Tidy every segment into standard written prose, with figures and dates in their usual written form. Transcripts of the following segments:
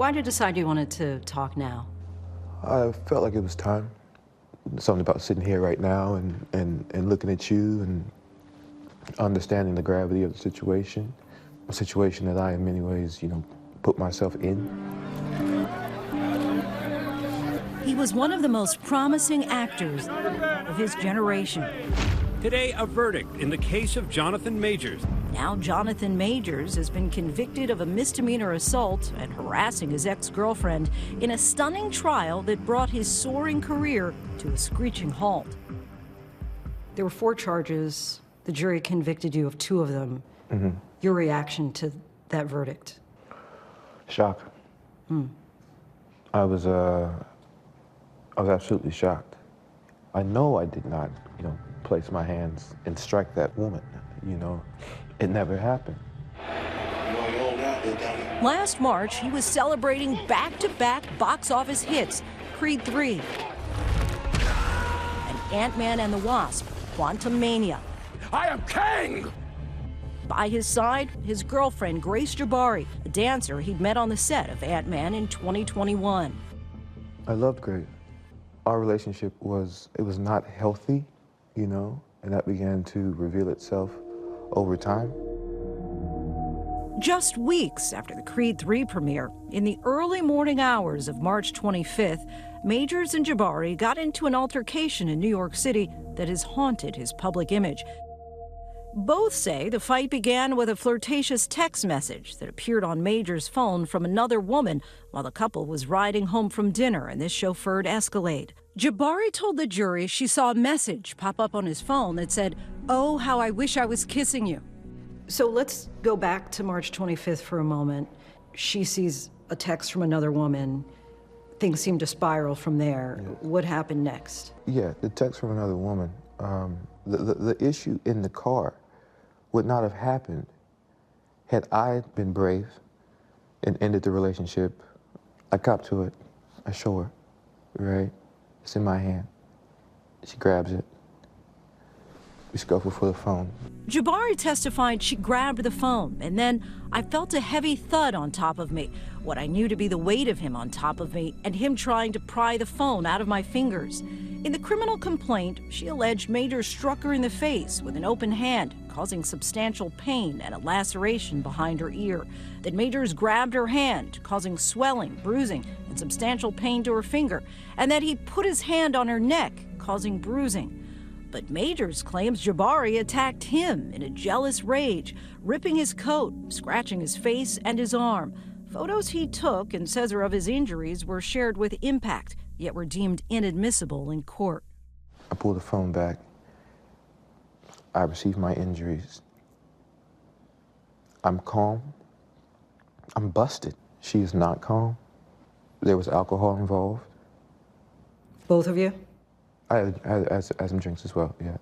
Why did you decide you wanted to talk now? I felt like it was time. Something about sitting here right now and looking at you and understanding the gravity of the situation, a situation that I, in many ways, put myself in. He was one of the most promising actors of his generation. Today, a verdict in the case of Jonathan Majors. Now Jonathan Majors has been convicted of a misdemeanor assault and harassing his ex-girlfriend in a stunning trial that brought his soaring career to a screeching halt. There were 4 charges. The jury convicted you of 2 of them. Mm-hmm. Your reaction to that verdict? Shock. I was absolutely shocked. I know I did not, place my hands and strike that woman. It never happened. Last March, he was celebrating back-to-back box office hits, Creed 3 and Ant-Man and the Wasp, Quantumania. I am king! By his side, his girlfriend, Grace Jabari, a dancer he'd met on the set of Ant-Man in 2021. I loved Grace. Our relationship was not healthy, and that began to reveal itself over time. Just weeks after the Creed 3 premiere, in the early morning hours of March 25th, Majors and Jabari got into an altercation in New York City that has haunted his public image. Both say the fight began with a flirtatious text message that appeared on Majors' phone from another woman while the couple was riding home from dinner in this chauffeured Escalade. Jabari told the jury she saw a message pop up on his phone that said, "Oh, how I wish I was kissing you." So let's go back to March 25th for a moment. She sees a text from another woman. Things seem to spiral from there. Yes. What happened next? Yeah, the text from another woman. The issue in the car would not have happened had I been brave and ended the relationship. I cop to it. I show her, right? It's in my hand. She grabs it. We scuffle for the phone. Jabari testified she grabbed the phone, and then I felt a heavy thud on top of me, what I knew to be the weight of him on top of me, and him trying to pry the phone out of my fingers. In the criminal complaint, she alleged Majors struck her in the face with an open hand, causing substantial pain and a laceration behind her ear. That Majors grabbed her hand, causing swelling, bruising, and substantial pain to her finger, and that he put his hand on her neck, causing bruising. But Majors claims Jabari attacked him in a jealous rage, ripping his coat, scratching his face and his arm. Photos he took and says are of his injuries were shared with Impact, yet were deemed inadmissible in court. I pulled the phone back. I received my injuries. I'm calm. I'm busted. She is not calm. There was alcohol involved. Both of you? I had some drinks as well, yeah.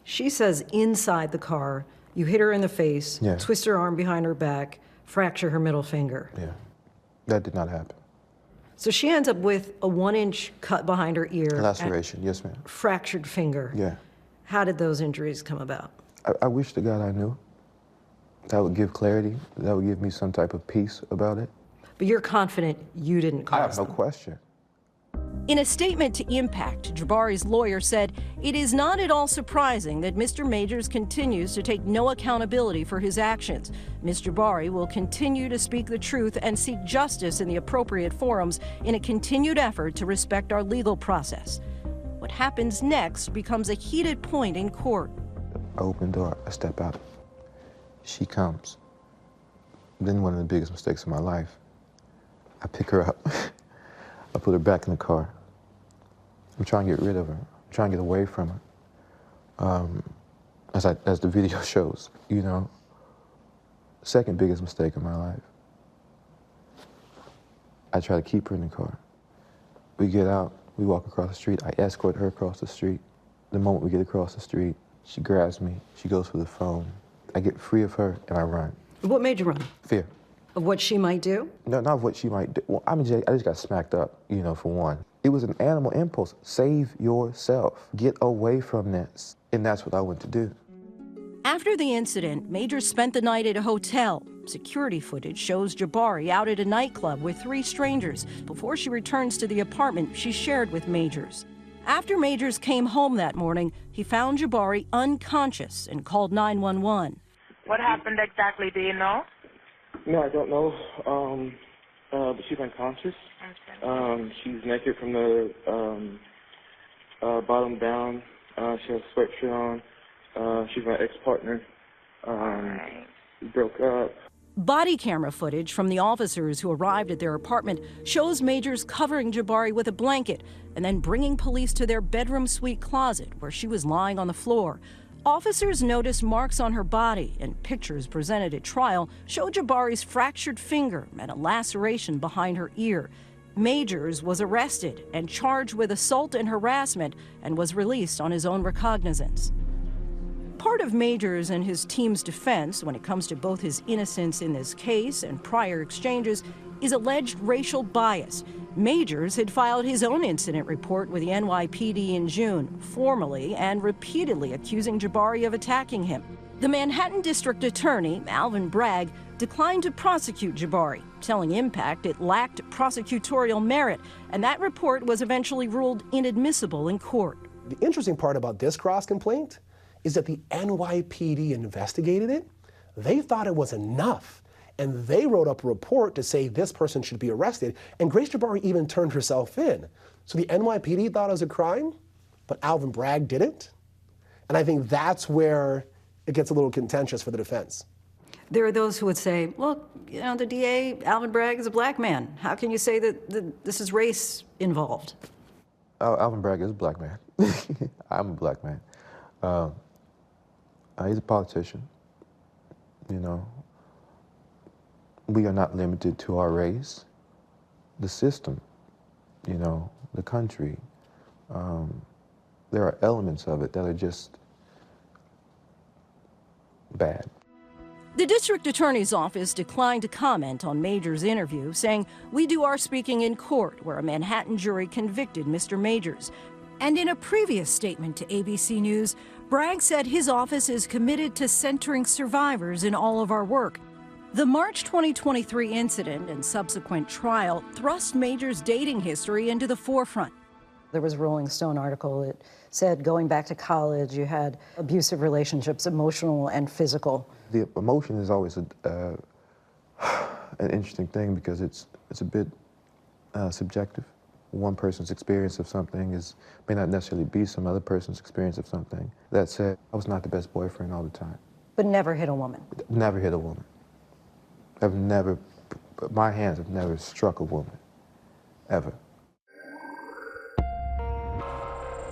She says inside the car, you hit her in the face, Yeah. twist her arm behind her back, fracture her middle finger. Yeah, that did not happen. So she ends up with a 1-inch cut behind her ear. Laceration, yes, ma'am. Fractured finger. Yeah. How did those injuries come about? I wish to God I knew. That would give clarity. That would give me some type of peace about it. But you're confident you didn't cause I have no them. question. In a statement to Impact, Jabari's lawyer said, "It is not at all surprising that Mr. Majors continues to take no accountability for his actions. Ms. Jabari will continue to speak the truth and seek justice in the appropriate forums in a continued effort to respect our legal process." What happens next becomes a heated point in court. I open the door, I step out. She comes. Then one of the biggest mistakes of my life. I pick her up. I put her back in the car. I'm trying to get rid of her. I'm trying to get away from her. As the video shows, Second biggest mistake of my life. I try to keep her in the car. We get out, we walk across the street. I escort her across the street. The moment we get across the street, she grabs me, she goes for the phone. I get free of her and I run. What made you run? Fear. Of what she might do? No, not what she might do. Well, I just got smacked up, for one. It was an animal impulse. Save yourself. Get away from this. And that's what I went to do. After the incident, Majors spent the night at a hotel. Security footage shows Jabari out at a nightclub with 3 strangers before she returns to the apartment she shared with Majors. After Majors came home that morning, he found Jabari unconscious and called 911. What happened exactly? Do you know? No, I don't know. But she's unconscious. Okay. She's naked from the bottom down. She has a sweatshirt on. She's my ex-partner. We broke up. Body camera footage from the officers who arrived at their apartment shows Majors covering Jabari with a blanket and then bringing police to their bedroom suite closet where she was lying on the floor. Officers noticed marks on her body, and pictures presented at trial show Jabari's fractured finger and a laceration behind her ear. Majors was arrested and charged with assault and harassment and was released on his own recognizance. Part of Majors and his team's defense when it comes to both his innocence in this case and prior exchanges is alleged racial bias. Majors had filed his own incident report with the NYPD in June, formally and repeatedly accusing Jabari of attacking him. The Manhattan District Attorney, Alvin Bragg, declined to prosecute Jabari, telling Impact it lacked prosecutorial merit, and that report was eventually ruled inadmissible in court. The interesting part about this cross-complaint is that the NYPD investigated it. They thought it was enough, and they wrote up a report to say this person should be arrested, and Grace Jabari even turned herself in. So the NYPD thought it was a crime, but Alvin Bragg didn't. And I think that's where it gets a little contentious for the defense. There are those who would say, well, you know, the DA, Alvin Bragg, is a black man. How can you say that this is race involved? Alvin Bragg is a black man. I'm a black man. He's a politician. You know, we are not limited to our race. The system, you know, the country, there are elements of it that are just bad. The district attorney's office declined to comment on Majors' interview, saying, "We do our speaking in court, where a Manhattan jury convicted Mr. Majors." And in a previous statement to ABC News, Bragg said his office is committed to centering survivors in all of our work. The March 2023 incident and subsequent trial thrust Majors' dating history into the forefront. There was a Rolling Stone article that said going back to college, you had abusive relationships, emotional and physical. The emotion is always an interesting thing because it's a bit subjective. One person's experience of something may not necessarily be some other person's experience of something. That said, I was not the best boyfriend all the time. But never hit a woman? Never hit a woman. My hands have never struck a woman, ever.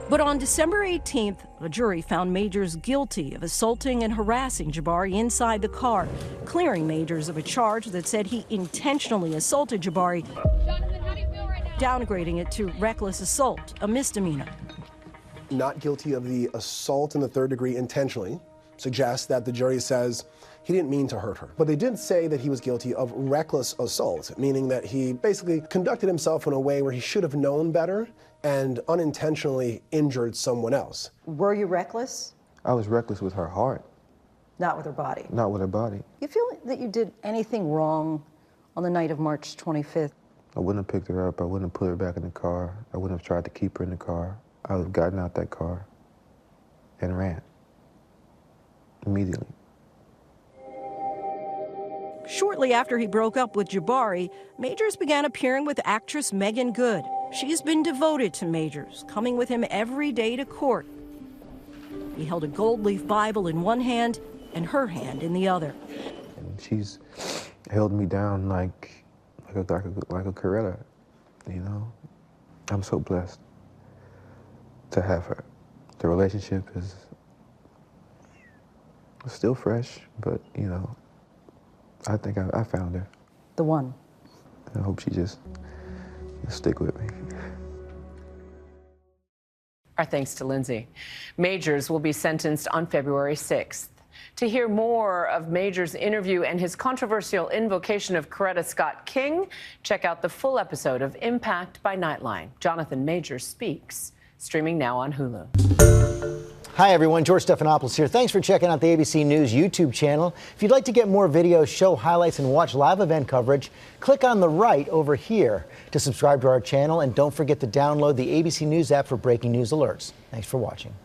But on December 18th, a jury found Majors guilty of assaulting and harassing Jabari inside the car, clearing Majors of a charge that said he intentionally assaulted Jabari, downgrading it to reckless assault, a misdemeanor. Not guilty of the assault in the third degree intentionally suggests that the jury says he didn't mean to hurt her. But they did say that he was guilty of reckless assault, meaning that he basically conducted himself in a way where he should have known better and unintentionally injured someone else. Were you reckless? I was reckless with her heart. Not with her body? Not with her body. You feel that you did anything wrong on the night of March 25th? I wouldn't have picked her up. I wouldn't have put her back in the car. I wouldn't have tried to keep her in the car. I would have gotten out that car and ran immediately. Shortly after he broke up with Jabari, Majors began appearing with actress Megan Good. She's been devoted to Majors, coming with him every day to court. He held a gold leaf Bible in one hand and her hand in the other. And she's held me down like a Coretta, you know? I'm so blessed to have her. The relationship is still fresh, but, you know, I think I found her. The one. I hope she just stick with me. Our thanks to Linsey. Majors will be sentenced on February 6th. To hear more of Majors' interview and his controversial invocation of Coretta Scott King, check out the full episode of Impact by Nightline. Jonathan Majors Speaks, streaming now on Hulu. Hi, everyone. George Stephanopoulos here. Thanks for checking out the ABC News YouTube channel. If you'd like to get more videos, show highlights, and watch live event coverage, click on the right over here to subscribe to our channel. And don't forget to download the ABC News app for breaking news alerts. Thanks for watching.